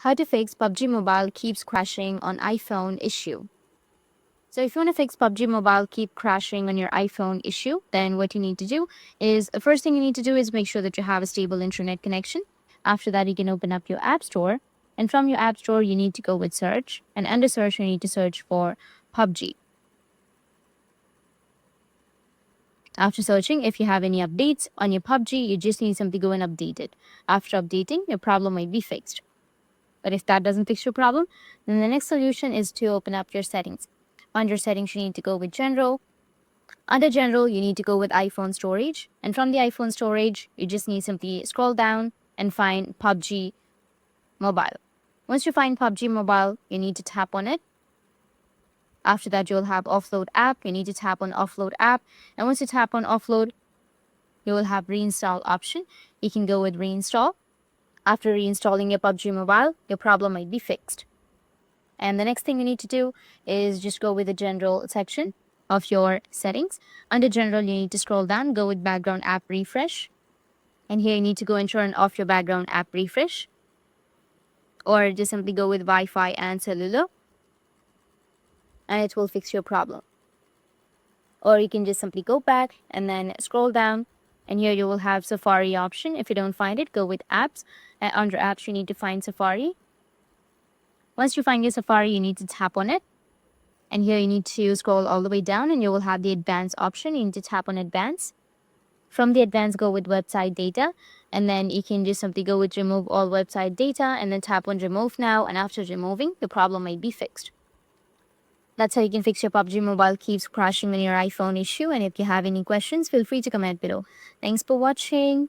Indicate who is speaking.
Speaker 1: How to fix PUBG Mobile keeps crashing on iPhone issue. So if you want to fix PUBG Mobile keep crashing on your iPhone issue, then what you need to do is the first thing you need to do is make sure that you have a stable internet connection. After that, you can open up your app store. And from your app store, you need to go with search. And under search, you need to search for PUBG. After searching, if you have any updates on your PUBG, you just need simply go and update it. After updating, your problem might be fixed. But if that doesn't fix your problem, then the next solution is to open up your settings. Under settings, you need to go with general. Under general, you need to go with iPhone storage. And from the iPhone storage, you just need simply scroll down and find PUBG Mobile. Once you find PUBG Mobile, you need to tap on it. After that, you'll have offload app. You need to tap on offload app. And once you tap on offload, you will have reinstall option. You can go with reinstall. After reinstalling your PUBG Mobile, your problem might be fixed. And the next thing you need to do is just go with the general section of your settings. Under general, you need to scroll down, go with background app refresh. And here you need to go and turn off your background app refresh. Or just simply go with Wi-Fi and cellular. And it will fix your problem. Or you can just simply go back and then scroll down. And here you will have Safari option. If you don't find it, go with apps. And under apps, you need to find Safari. Once you find your Safari, you need to tap on it. And here you need to scroll all the way down and you will have the advanced option. You need to tap on advanced. From the advanced, go with website data. And then you can just simply go with remove all website data and then tap on remove now. And after removing, the problem might be fixed. That's how you can fix your PUBG Mobile keeps crashing on your iPhone issue. And if you have any questions, feel free to comment below. Thanks for watching.